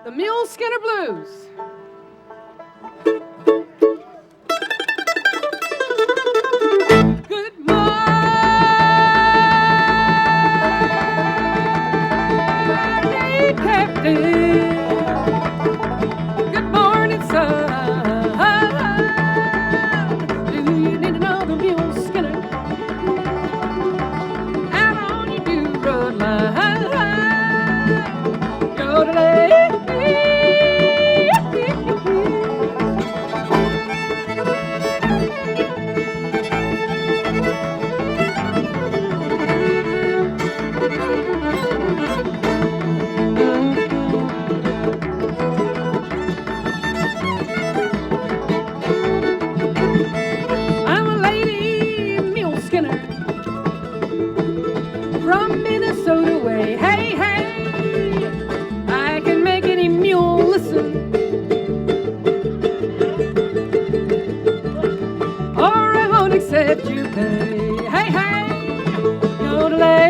The Mule Skinner Blues. Good morning, Captain. Good morning, son. Do you need to know the Mule Skinner? Out on your do-run line. Go today. I'm a lady mule skinner from Minnesota way. Hey, hey, I can make any mule listen, or I won't accept your pay. Hey, hey, yodelay.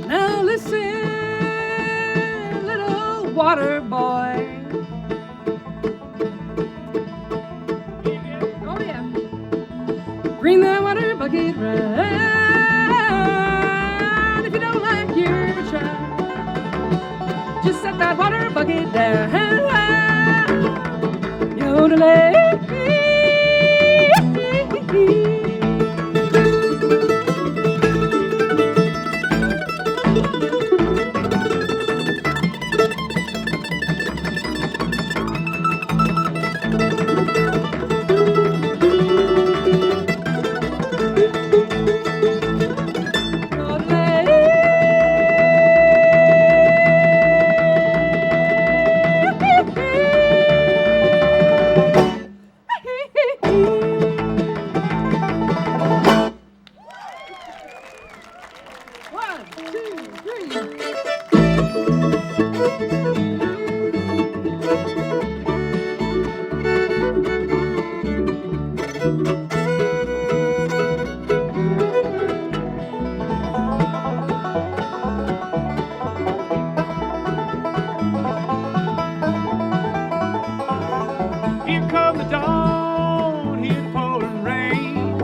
Now listen, little water boy. Oh yeah. Bring the water bucket round. If you don't like your child, just set that water bucket down. Yodelay. One, two, three. Here come the dawn, hear the pouring rain.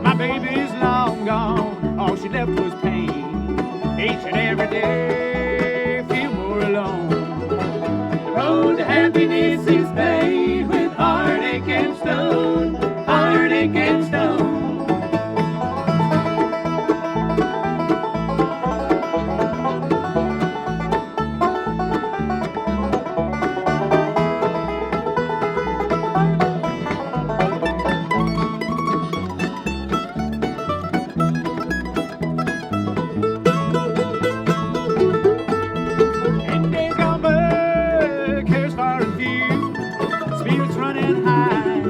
My baby's long gone, all she left was pain. Each and every day, feel more alone. The road to happiness is paved with heartache and stone, heartache and stone. And days gone by, cares far and few, spirits running high,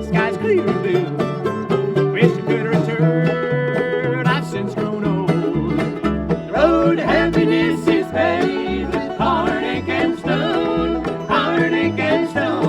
skies clear and blue. Wish you could return, I've since grown old. The road to happiness is paved with heartache and stone, heartache and stone.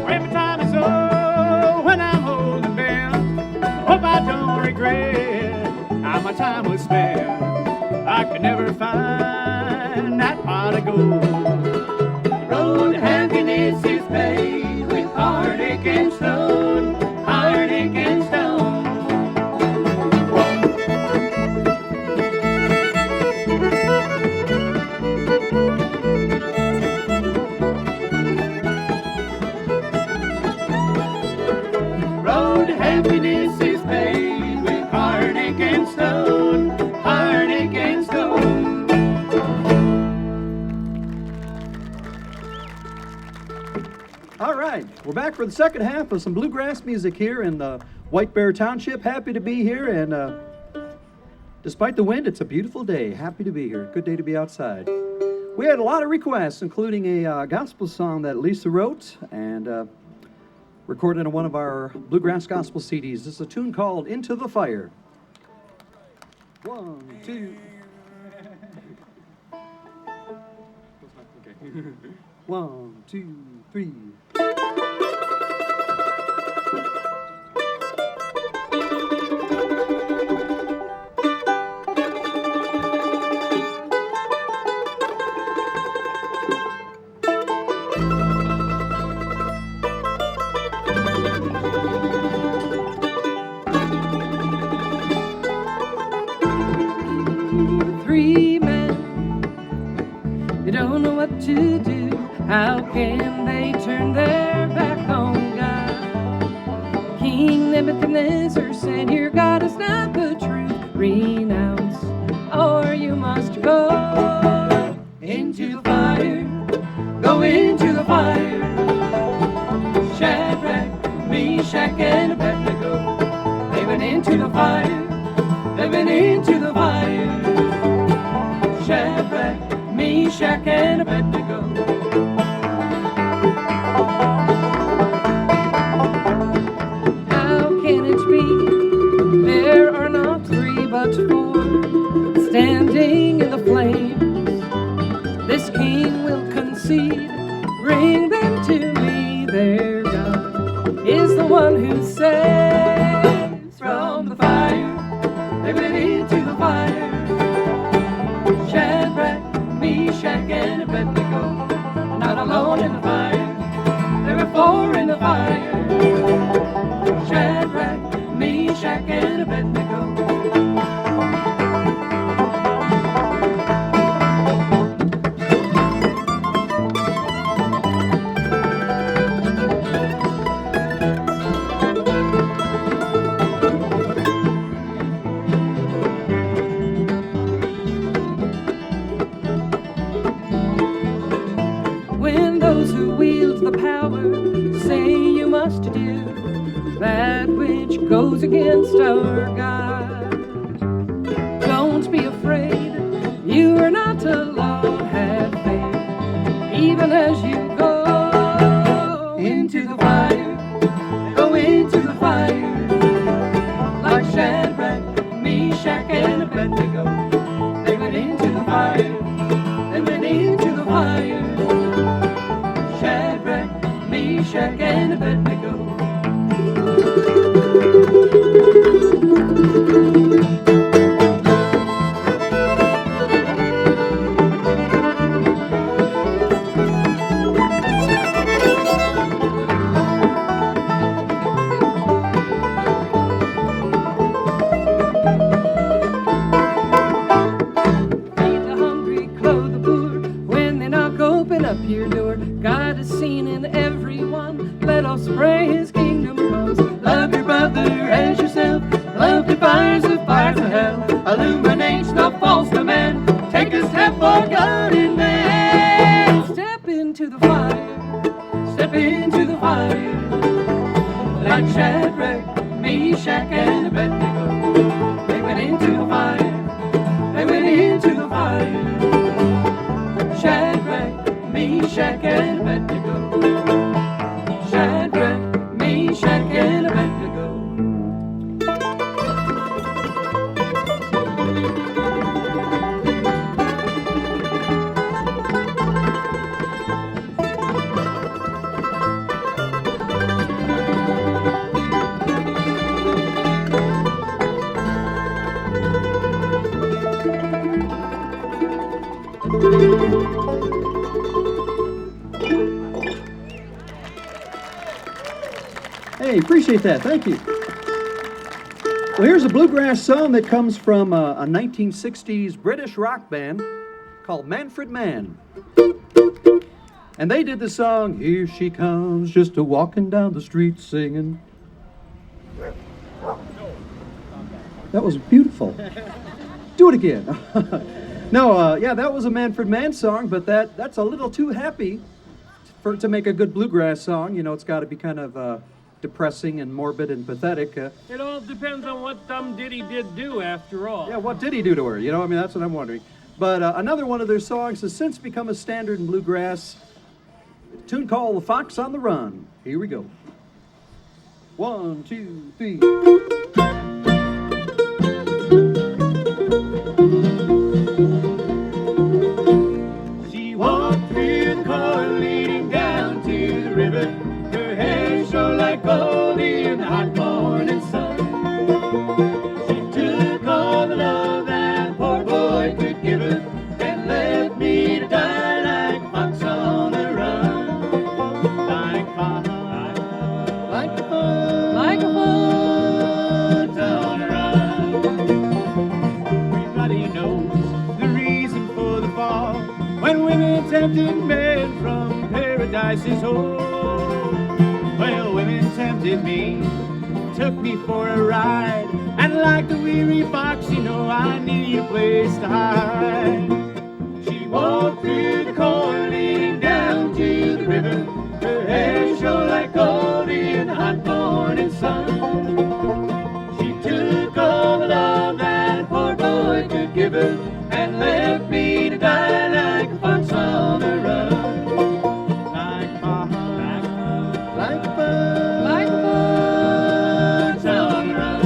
Every time it's so, when I'm holding bend, hope I don't regret how my time was spent. I could never find that pot of gold. The road to happiness is paved with heartache and stone, heartache and stone. Road to happiness is paved with heartache and stone, heartache and stone. All right, we're back for the second half of some bluegrass music here in the White Bear Township. Happy to be here, and despite the wind, it's a beautiful day. Happy to be here. Good day to be outside. We had a lot of requests, including a gospel song that Lisa wrote and recorded on one of our bluegrass gospel CDs. This is a tune called Into the Fire. 1, 2. Okay. 1, 2, 3. Three men, they don't know what to do. How can they turn their back on God? King Nebuchadnezzar said, your God is not the truth. Renounce, or you must go into the fire. Go into the fire. Shadrach, Meshach, and Abednego, they went into the fire. They went into the fire. Shadrach, Meshach, and Abednego. How can it be there are not three but four standing in the flames? This king will concede. Bring them to me. Their God is the one who saves from the fire. They went into the fire. Shadrach, Meshach, and Abednego, not alone in the fire. There were four in the fire. Shadrach, Meshach, and Abednego. That which goes against our God. Don't be afraid, you are not alone. Have faith, even as you go into the fire. Go into the fire. Like Shadrach, Meshach, and Abednego, they went into the fire. They went into the fire. Shadrach, Meshach, and Abednego. Up your door, God is seen in everyone. Let us pray His kingdom comes. Love your brother as yourself. Love the fires of hell. Illuminates the false command. Take a step for God in man. Step into the fire. Step into the fire. Like Shadrach, Meshach, and Abednego, they went into the fire. They went into the fire. Shadrach, Meshach, and Abednego. Shadrach, Meshach, and Abednego. Hey, appreciate that. Thank you. Well, here's a bluegrass song that comes from a 1960s British rock band called Manfred Mann. And they did the song, Here She Comes, just a-walking down the street singing. That was beautiful. Do it again. No, yeah, that was a Manfred Mann song, but that's a little too happy to make a good bluegrass song, you know, it's got to be kind of depressing and morbid and pathetic. It all depends on what Dumb Diddy did do, after all. Yeah, what did he do to her? You know, I mean, that's what I'm wondering. But another one of their songs has since become a standard in bluegrass. A tune called "The Fox on the Run." Here we go. 1, 2, 3. She walked through the corn leading down to the river. Her hair shone like gold in the hot morning sun. She took all the love that poor boy could give her and left me to die like a fox on the run. Like a fox on the run. Everybody knows the reason for the fall when women tempted men from paradise's home. Well, women tempted me, took me for a ride, and like the weary fox, you know I need a place to hide. She walked through the corn leading down to the river. Her hair shone like gold in the hot morning sun. She took all the love that poor boy could give her and left me to die like a fox on the run. Like a fox on the run.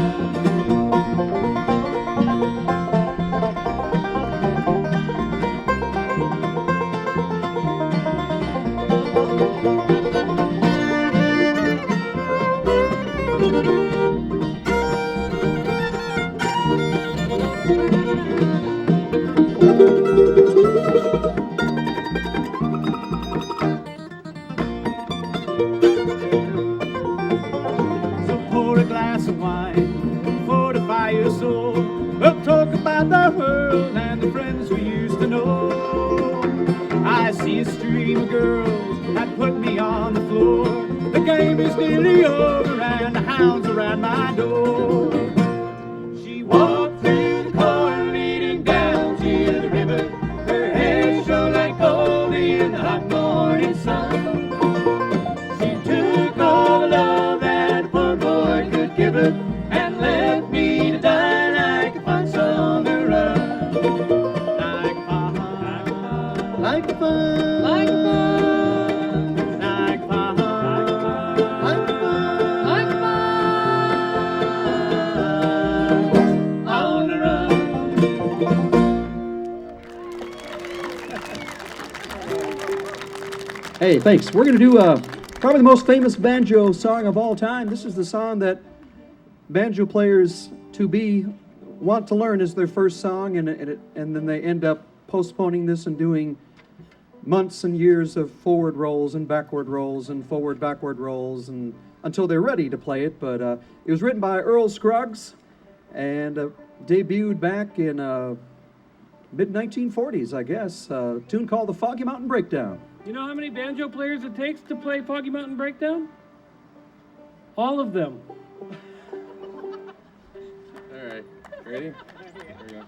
So pour a glass of wine, fortify your soul. We'll talk about the world and the friends we used to know. I see a stream of girls that put me on the floor. The game is nearly over and the hounds around my door. She walked through the corn leading down to the river. Her hair shone like gold in the hot morning sun. She took all the love that a poor boy could give her and left me to die like a fox on the run. Like a fox, like a fox, like a fox, like a fox, like a fox, like a fox on the run. Hey, thanks. We're going to do probably the most famous banjo song of all time. This is the song that banjo players to be want to learn as their first song, and then they end up postponing this and doing months and years of forward rolls and backward rolls and forward backward rolls and until they're ready to play it. But it was written by Earl Scruggs and debuted back in mid-1940s, I guess. A tune called "The Foggy Mountain Breakdown." You know how many banjo players it takes to play Foggy Mountain Breakdown? All of them. All right, ready? Here we go.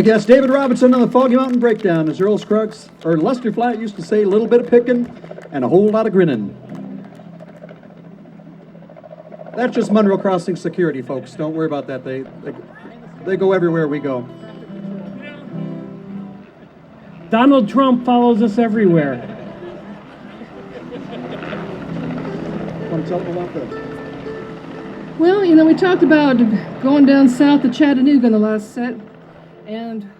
Thank you. That's David Robinson on the Foggy Mountain Breakdown. As Earl Scruggs, or Lester Flatt used to say, a little bit of picking and a whole lot of grinning. That's just Monroe Crossing security, folks. Don't worry about that. They go everywhere we go. Donald Trump follows us everywhere. Want to tell them about that? Well, you know, we talked about going down south to Chattanooga in the last set, and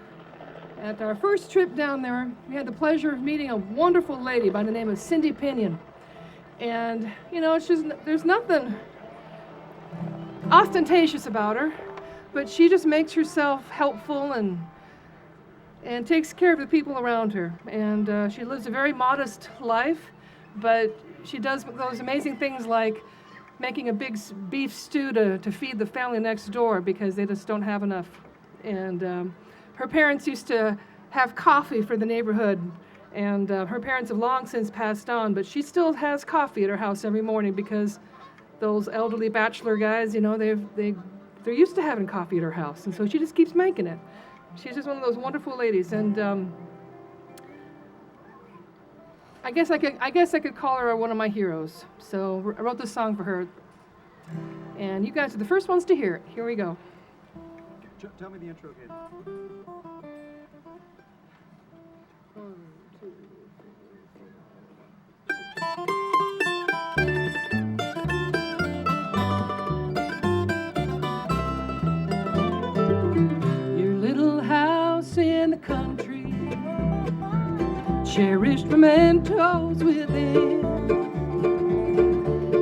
at our first trip down there, we had the pleasure of meeting a wonderful lady by the name of Cindy Pinion. And, you know, it's just, there's nothing ostentatious about her, but she just makes herself helpful and takes care of the people around her. And she lives a very modest life, but she does those amazing things like making a big beef stew to feed the family next door because they just don't have enough. And her parents used to have coffee for the neighborhood, and her parents have long since passed on, but she still has coffee at her house every morning because those elderly bachelor guys, you know, they're used to having coffee at her house, and so she just keeps making it. She's just one of those wonderful ladies, and I guess I could call her one of my heroes. So I wrote this song for her, and you guys are the first ones to hear it. Here we go. Tell me the intro again. 1, 2, 3. Your little house in the country, cherished mementos within,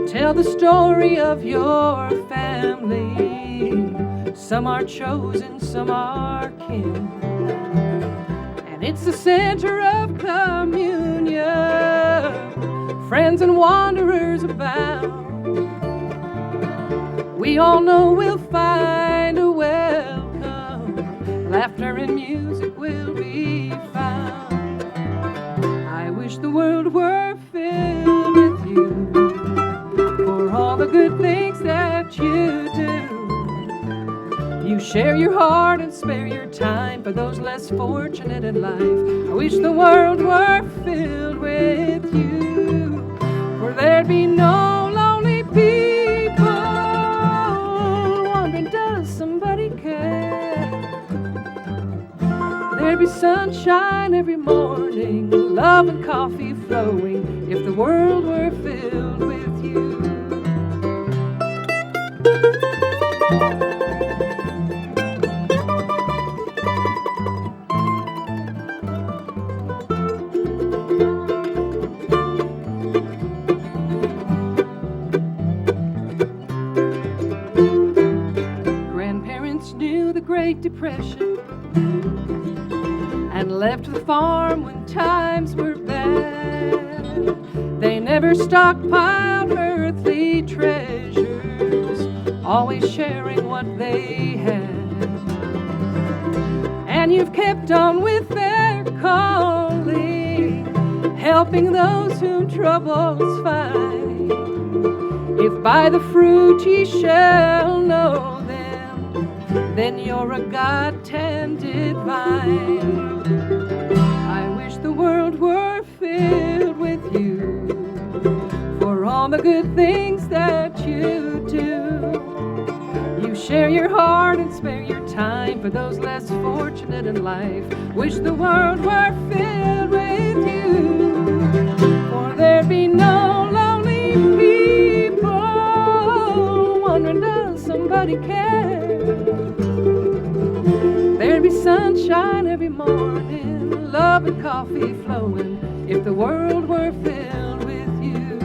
tell the story of your family. Some are chosen, some are kin, and it's the center of communion. Friends and wanderers abound. We all know we'll find a welcome. Laughter and music will be found. I wish the world were filled with you for all the good things that you do. You share your heart and spare your time for those less fortunate in life. I wish the world were filled with you, for there'd be no lonely people wondering, does somebody care? There'd be sunshine every morning, love and coffee flowing, if the world were filled with you. Grandparents knew the Great Depression and left the farm when times were bad. They never stockpiled earthly treasures, always sharing what they had. And you've kept on with their calling, helping those whom troubles find. If by the fruit ye shall know them, then you're a God-tended vine. I wish the world were filled with you for all the good things that you do. You share your heart and spare your time for those less fortunate in life. Wish the world were filled with you, for there'd be no lonely people wondering, does somebody care? There'd be sunshine every morning, love and coffee flowing, if the world were filled with you.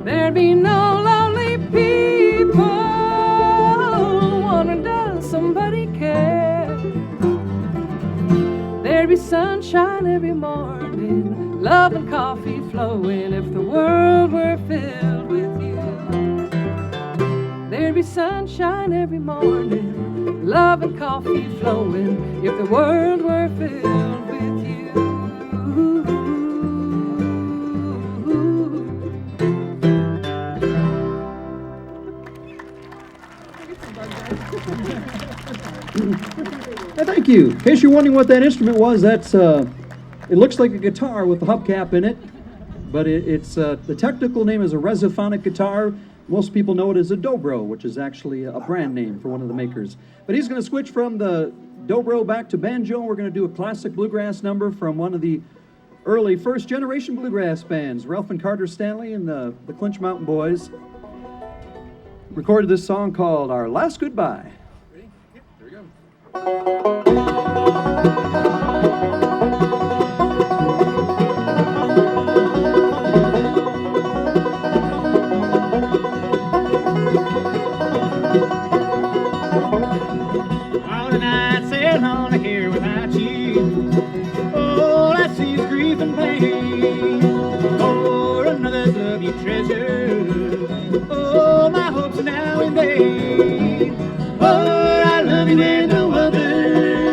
There'd be no lonely people wondering, does somebody care? There'd be sunshine every morning, love and coffee flowing, if the world were filled with you. there'd be sunshine every morning, love and coffee flowing, if the world were filled with you. Thank you. In case you're wondering what that instrument was, that's it looks like a guitar with a hubcap in it, but it's the technical name is a resophonic guitar. Most people know it as a dobro, which is actually a brand name for one of the makers. But he's going to switch from the dobro back to banjo. We're going to do a classic bluegrass number from one of the early first-generation bluegrass bands, Ralph and Carter Stanley and the Clinch Mountain Boys. Recorded this song called Our Last Goodbye. Ready? Yep, there we go. All the nights sail on here without you. All I see is grief and pain. For another's love you treasure. Oh, my hopes are now in vain. Oh, I love you and no other.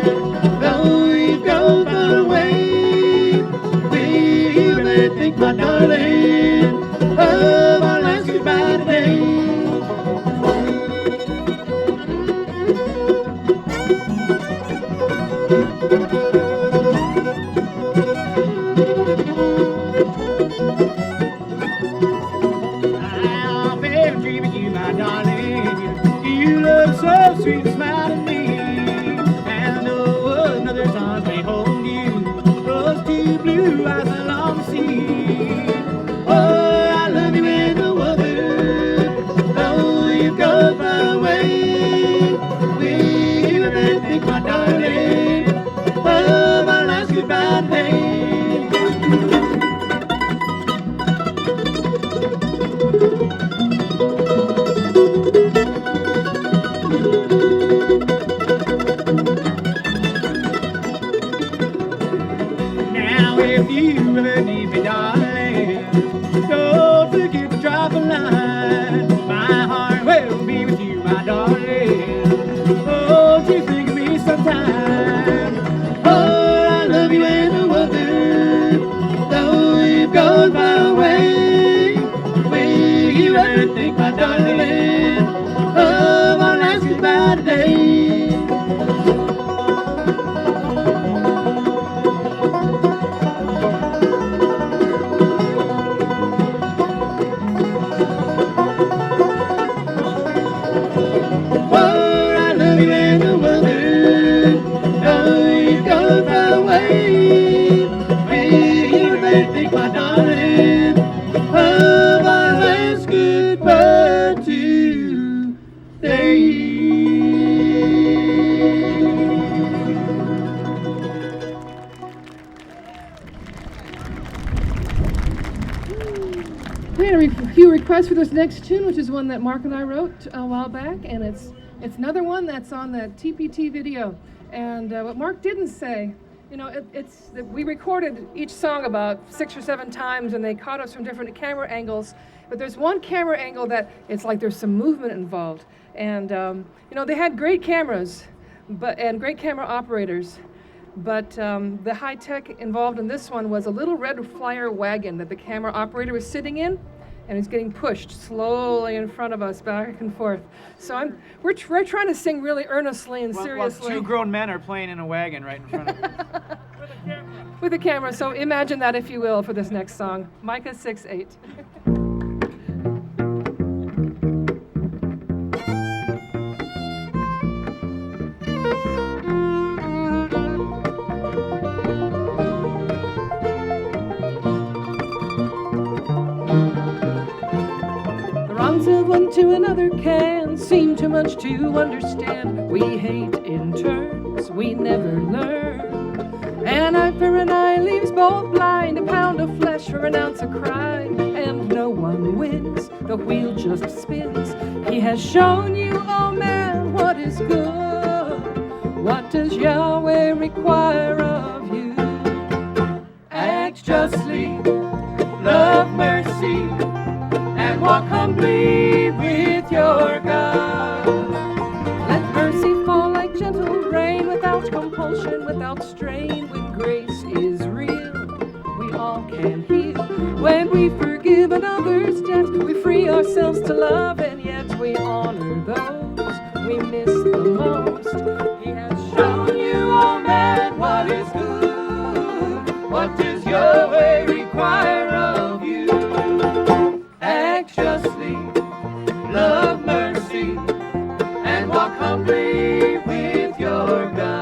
Though you've gone far away, will you ever think, my darling, of our last goodbye today? I'll ever dream of you, my darling. You look so sweet and smile at me. And though another's arms may hold you, those two blue eyes I long to see. Oh, I love you and no other. Though you've gone far away, will you ever think, my darling, of our last goodbye today? Now if you ever need me, darling, don't forget to drop a line. My heart will be with you, my darling. Won't you think of me sometime? Oh, I love you and no other. Though you've gone far away, will you ever think, my darling, of our last goodbye today? Oh, I love you and no other. Though you've gone far away, will you ever think, my darling, of our last goodbye today? We had a few requests for this next tune, which is one that Mark and I wrote a while back, and it's another one that's on the TPT video. And what Mark didn't say, you know, we recorded each song about 6 or 7 times, and they caught us from different camera angles. But there's one camera angle that it's like there's some movement involved, and you know, they had great cameras, and great camera operators. But the high tech involved in this one was a little red flyer wagon that the camera operator was sitting in, and he's getting pushed slowly in front of us, back and forth. So we're trying to sing really earnestly and seriously. While two grown men are playing in a wagon right in front of us. With a camera. So imagine that, if you will, for this next song, Micah 6:8. Of one to another can seem too much to understand. We hate in turns, we never learn. An eye for an eye leaves both blind. A pound of flesh for an ounce of crime, and no one wins. The wheel just spins. He has shown you, oh man, what is good. What does Yahweh require of you? Act justly, love mercy, and walk humbly with your God. compulsion, without strain. When grace is real, we all can heal. When we forgive another's debt, we free ourselves to love, and yet we honor those we miss the most. He has shown you, oh man, what is good. What does your way require of you? Act justly, love mercy, and walk humbly with your God.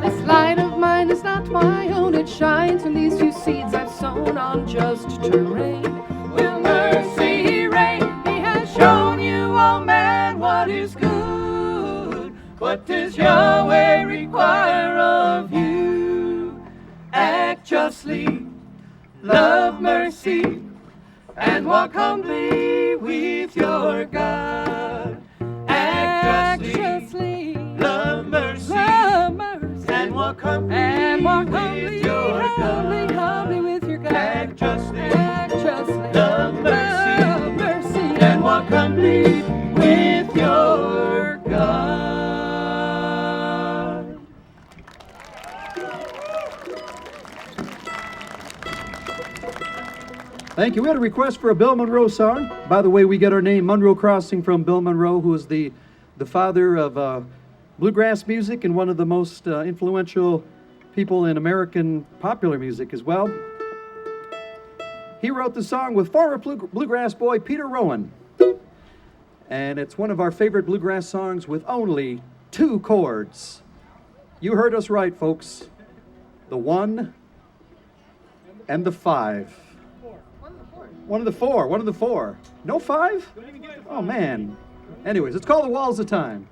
This light of mine is not my own, it shines from these few seeds I've sown on just terrain. Will mercy reign? He has shown you, oh man, what is good. What does Yahweh require of you? Act justly, love mercy, and walk humbly with your God. Act justly, love mercy, and walk humbly with your God. Humbly with your God. Act justly, love mercy, and walk humbly with your God. Thank you. We had a request for a Bill Monroe song. By the way, we get our name Monroe Crossing from Bill Monroe, who is the father of bluegrass music and one of the most influential people in American popular music as well. He wrote the song with former bluegrass boy Peter Rowan. And it's one of our favorite bluegrass songs with only 2 chords. You heard us right, folks. The 1 and the 5. One of the four. No 5? Oh, man. Anyways, it's called The Walls of Time.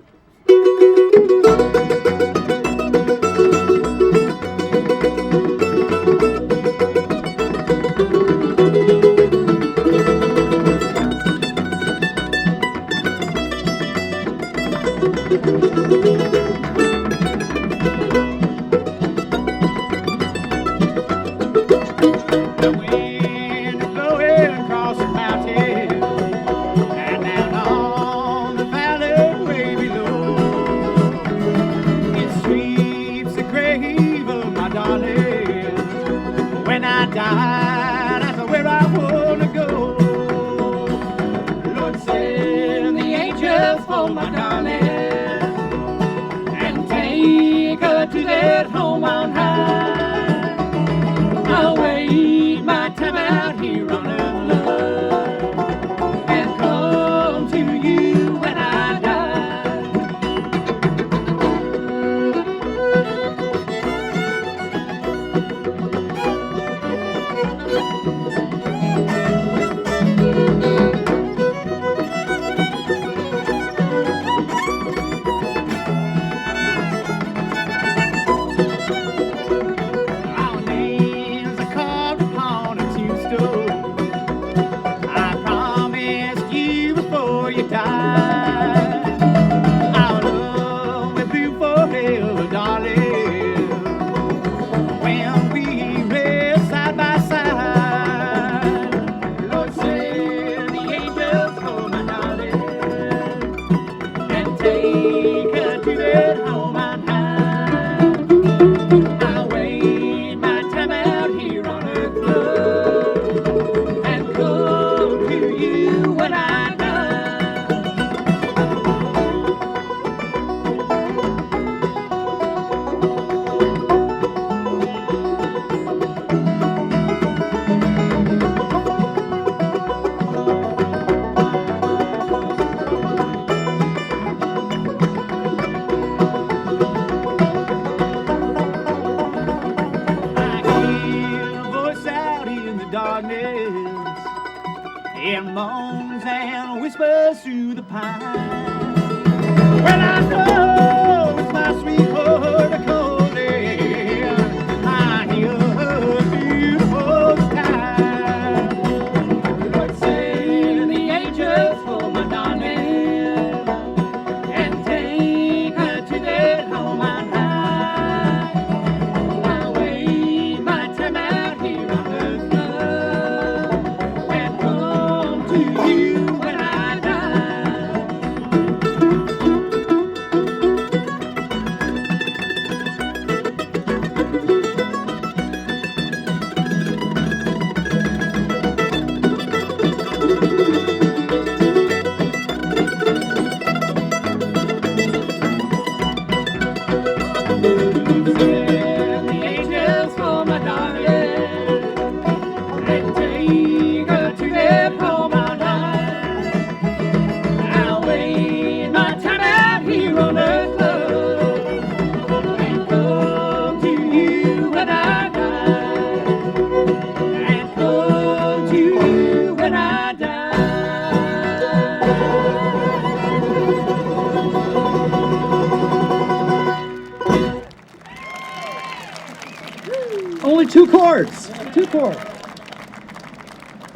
The wind is blowing across the mountain and down on the valley way below. It sweeps the grave of my darling. When I die, that's where I wanna go. Lord, send the angels for my darling and take her to that home on high. I'll wait my time out here on earth, love, and come to you when I die. Our names are carved upon a tombstone. I promised you before you died. Our love will be forever, darling, when we rest side by side. Lord, send the angels for my darling and take her to that home on high. I'll wait my time out here on earth, love, and come to you when I die. I hear a voice out in the darkness. It moans and whispers through the pine. Well, I know my sweetheart a calling. I hear her beautiful time. Lord, send the angels for my darling and take her to their home on high. I'll wait my time out here on earth, love, and come to you when I die. Send the angels for my darling and take her to their home on high. I'll wait my time out here on earth, love, and come to you when I die. And come to you when I die. Only 2 chords. 2 chords.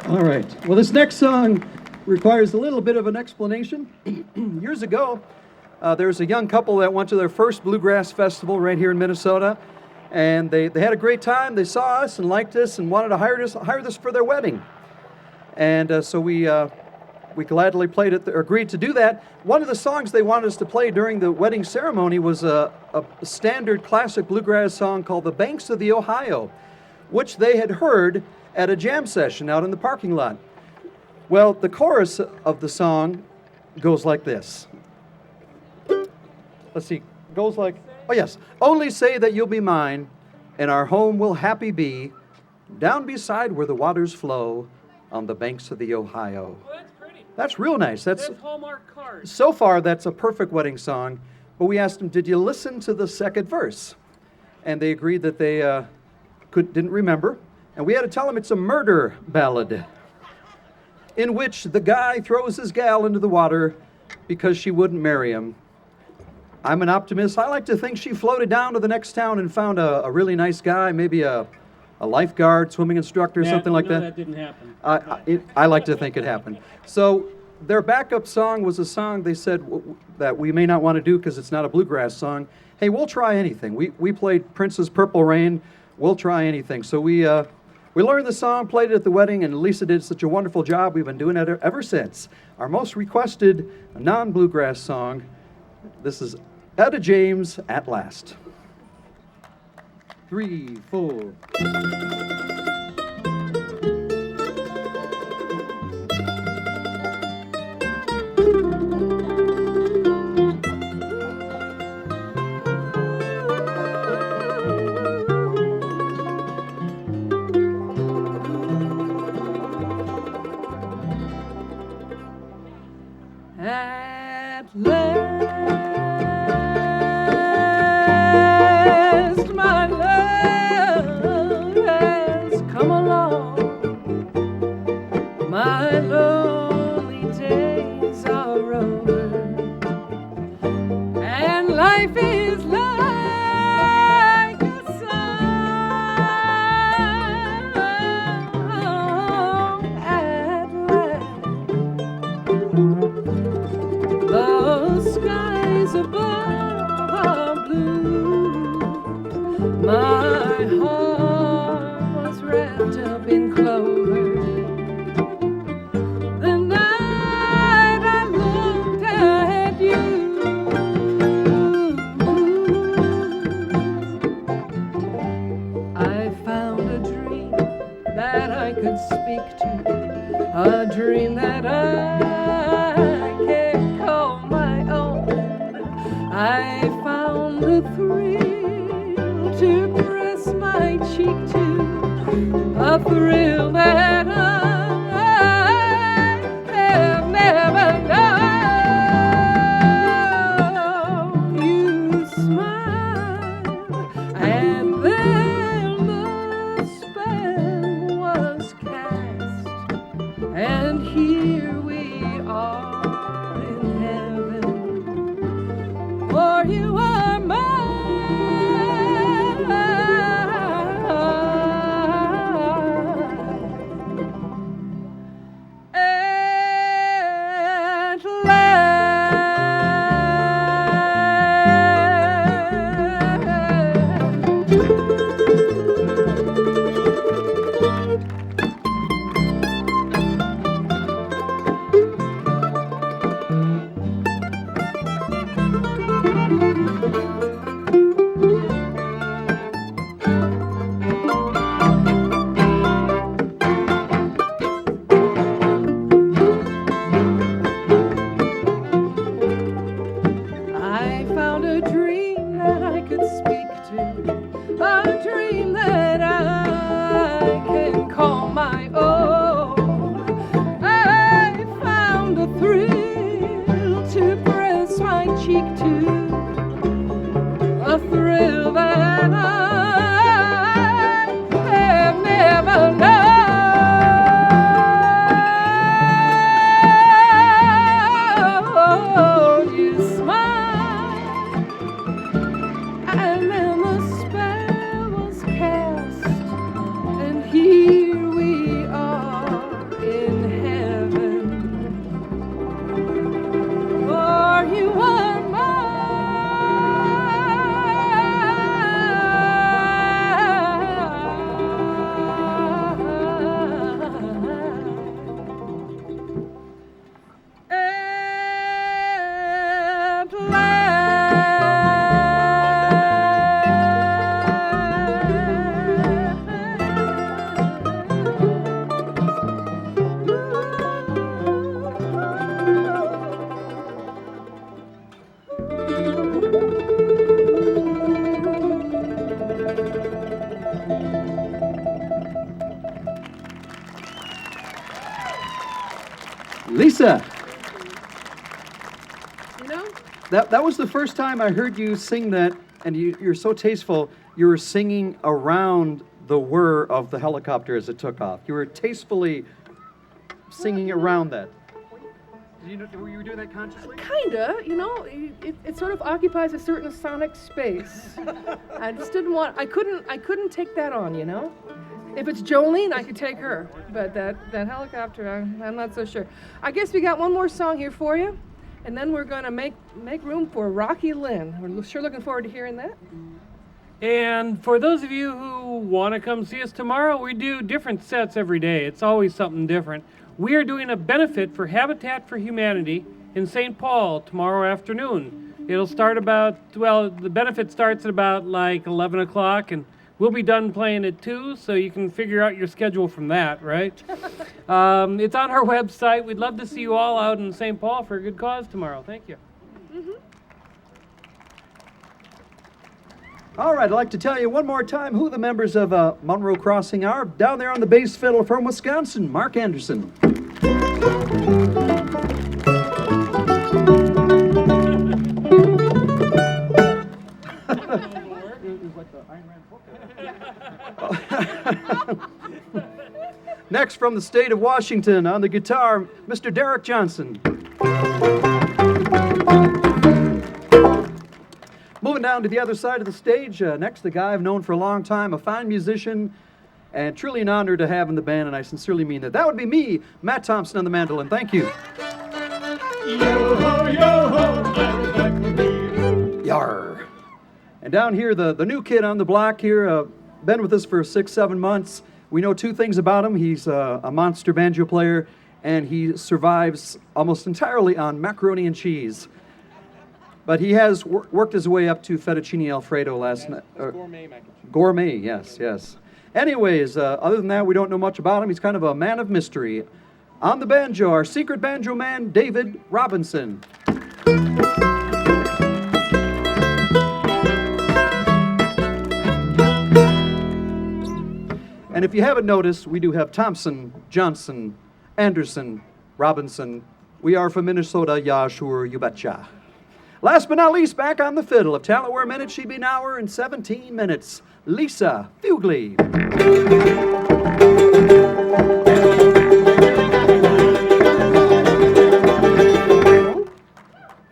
All right. Well, this next song requires a little bit of an explanation. Years ago, there was a young couple that went to their first Bluegrass festival right here in Minnesota, and they had a great time. They saw us and liked us and wanted to hire this for their wedding. And so we gladly played it, or agreed to do that. One of the songs they wanted us to play during the wedding ceremony was a standard classic bluegrass song called "The Banks of the Ohio," which they had heard at a jam session out in the parking lot. Well, the chorus of the song goes like this. Let's see, goes like, oh yes. Only say that you'll be mine, and our home will happy be, down beside where the waters flow, on the banks of the Ohio. Well, that's pretty. That's real nice. That's Hallmark cards. so far that's a perfect wedding song. But we asked them, did you listen to the second verse? And they agreed that they didn't remember. And we had to tell them it's a murder ballad in which the guy throws his gal into the water because she wouldn't marry him. I'm an optimist. I like to think she floated down to the next town and found a really nice guy, maybe a lifeguard, swimming instructor, something like that. That didn't happen. I like to think it happened. So their backup song was a song they said that we may not want to do because it's not a bluegrass song. Hey, we'll try anything. We played Prince's Purple Rain. We'll try anything. So we learned the song, played it at the wedding, and Lisa did such a wonderful job. We've been doing it ever since. Our most requested non-bluegrass song. This is Etta James, At Last. 3, 4. At last, my love has come along. My lonely days are over, and life is like a song. At last, the skies above are blue. My heart was wrapped up in clover. The night I looked at you, I found a dream that I could speak to, a dream that I can call my own. I found a thrill to cheek to a thrill that I have never known. You smile, and then the spell was cast, and here we are in heaven. For you are at Lisa, You know? that was the first time I heard you sing that, and you're so tasteful. You were singing around the whir of the helicopter as it took off. You were tastefully singing around that. Were you doing that consciously? Kinda, you know, it sort of occupies a certain sonic space. I just didn't want, I couldn't take that on, you know? If it's Jolene, I could take her, but that helicopter, I'm not so sure. I guess we got one more song here for you, and then we're gonna make room for Rocky Lynn. We're sure looking forward to hearing that. And for those of you who want to come see us tomorrow, we do different sets every day. It's always something different. We are doing a benefit for Habitat for Humanity in St. Paul tomorrow afternoon. It'll start the benefit starts at about like 11 o'clock, and we'll be done playing at 2, so you can figure out your schedule from that, right? It's on our website. We'd love to see you all out in St. Paul for a good cause tomorrow. Thank you. All right, I'd like to tell you one more time who the members of Monroe Crossing are. Down there on the bass fiddle from Wisconsin, Mark Anderson. Next, from the state of Washington, on the guitar, Mr. Derek Johnson. Moving down to the other side of the stage, next, the guy I've known for a long time, a fine musician, and truly an honor to have in the band, and I sincerely mean that. That would be me, Matt Thompson on the mandolin. Thank you. Yo-ho, yo-ho, Yar. And down here, the new kid on the block here, been with us for 6-7 months. We know 2 things about him. He's a monster banjo player, and he survives almost entirely on macaroni and cheese. But he has worked his way up to fettuccine Alfredo last night. Gourmet mac and cheese. Gourmet, yes, yes. Anyways, other than that, we don't know much about him. He's kind of a man of mystery. On the banjo, our secret banjo man, David Robinson. And if you haven't noticed, we do have Thompson, Johnson, Anderson, Robinson. We are from Minnesota, yeah, sure, you betcha. Last but not least, back on the fiddle. If talent were a minute, she'd be an hour and 17 minutes. Lisa Fugly.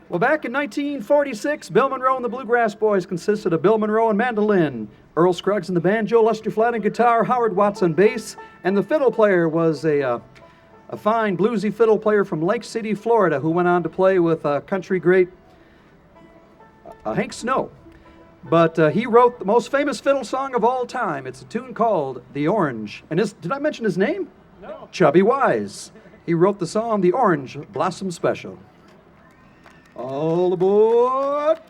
Well, back in 1946, Bill Monroe and the Bluegrass Boys consisted of Bill Monroe on mandolin, Earl Scruggs on the banjo, Lester Flatt on guitar, Howard Watts on bass, and the fiddle player was a fine bluesy fiddle player from Lake City, Florida, who went on to play with country great Hank Snow. But he wrote the most famous fiddle song of all time. It's a tune called The Orange. And did I mention his name? No. Chubby Wise. He wrote the song The Orange Blossom Special. All aboard!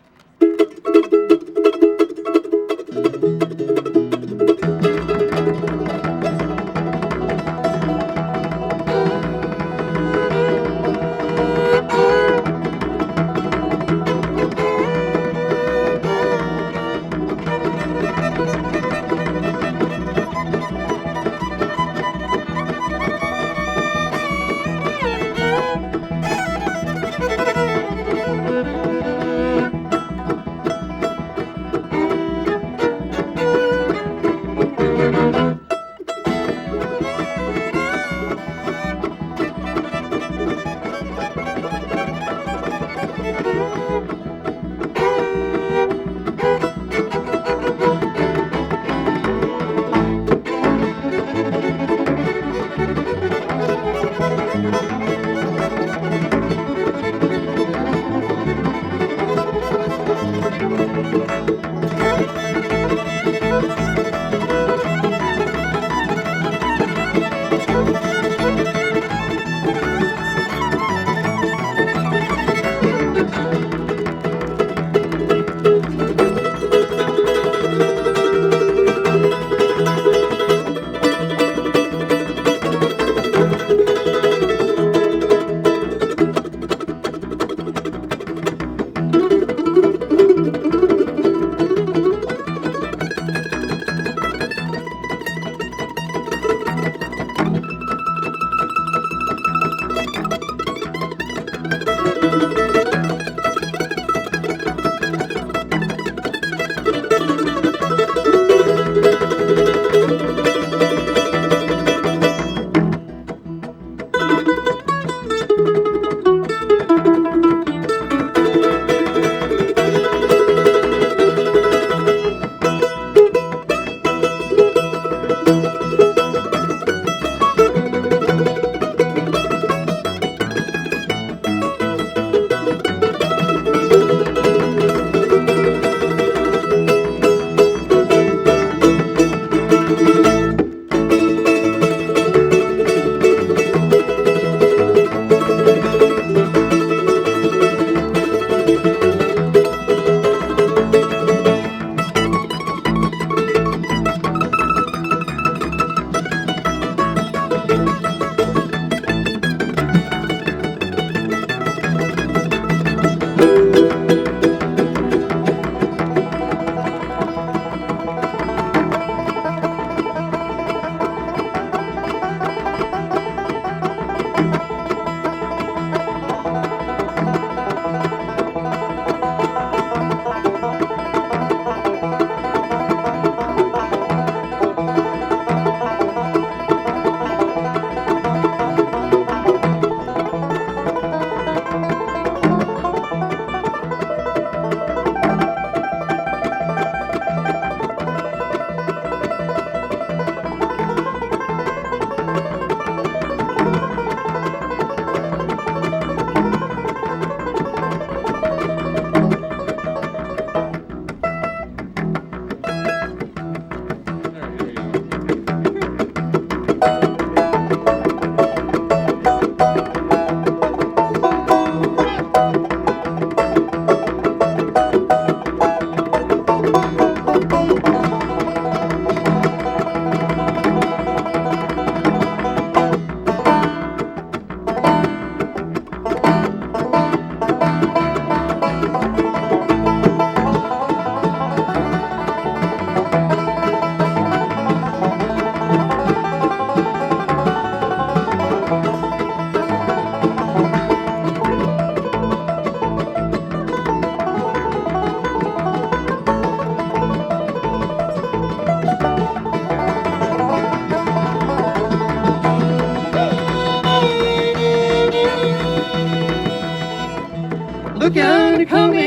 Look yonder coming,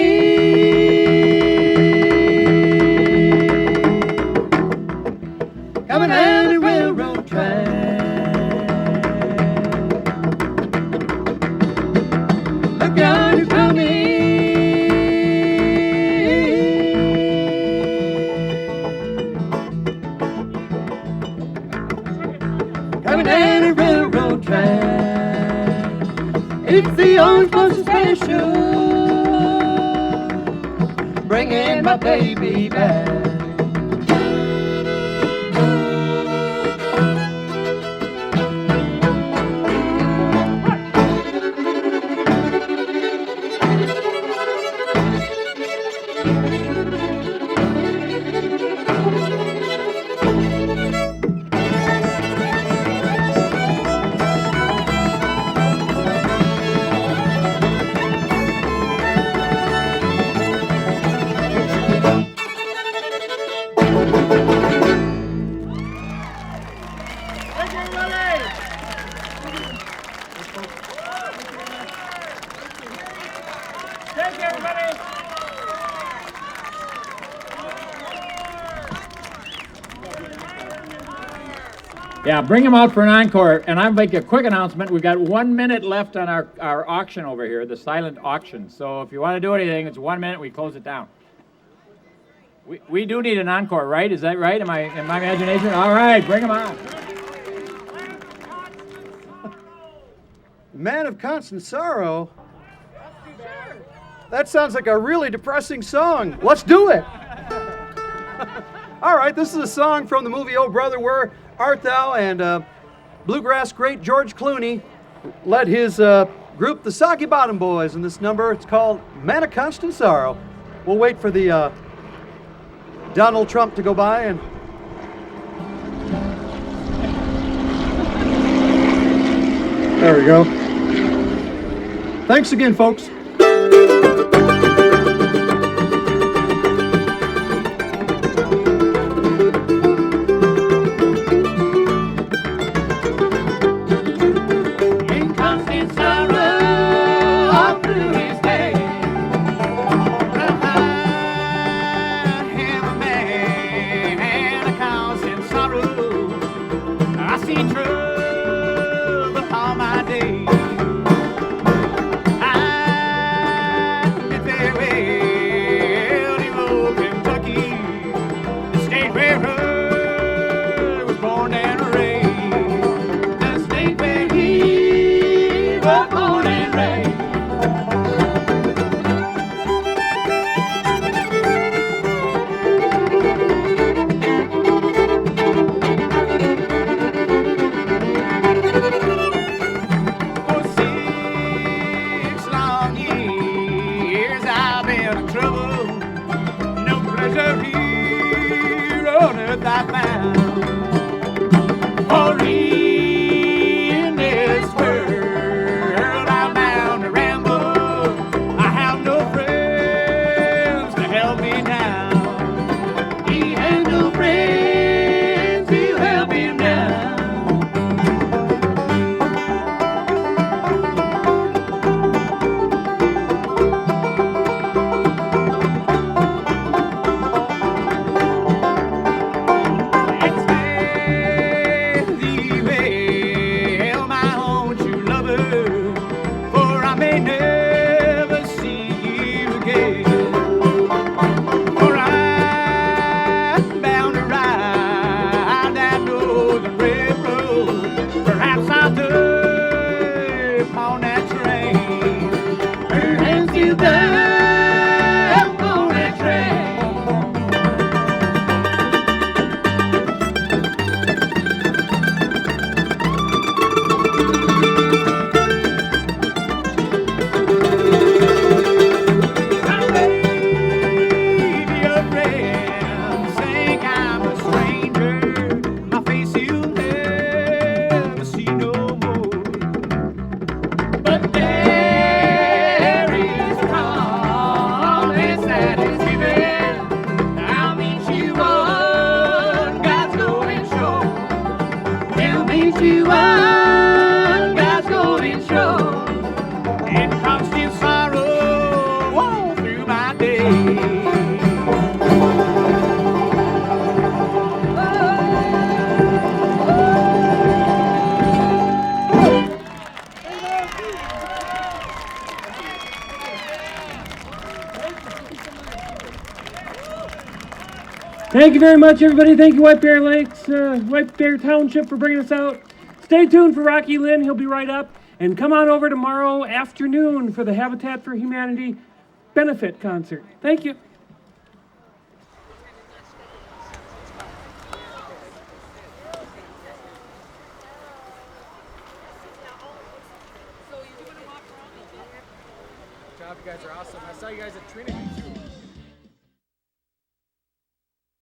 coming down the railroad track. Look yonder coming, coming down the railroad track. It's the Orange Blossom Special, bringing my baby back. Yeah, bring them out for an encore. And I'll make a quick announcement. We've got 1 minute left on our auction over here, the silent auction. So if you want to do anything, it's 1 minute, we close it down. We do need an encore, right? Is that right? Am I in my imagination? All right, bring them on. Man of Constant Sorrow? That sounds like a really depressing song. Let's do it. All right, this is a song from the movie Oh Brother, Where Art Thou? And bluegrass great George Clooney led his group, the Soggy Bottom Boys, in this number. It's called Man of Constant Sorrow. We'll wait for the Donald Trump to go by and... There we go. Thanks again, folks. I man in trouble. No pleasure here on earth I found. For in this world I'm bound to ramble. I have no friends to help me now. He has no friends to help him now. Thank you very much, everybody. Thank you, White Bear Lakes, White Bear Township, for bringing us out. Stay tuned for Rocky Lynn. He'll be right up. And come on over tomorrow afternoon for the Habitat for Humanity benefit concert. Thank you. Good job, you guys are awesome. I saw you guys at Trinity too.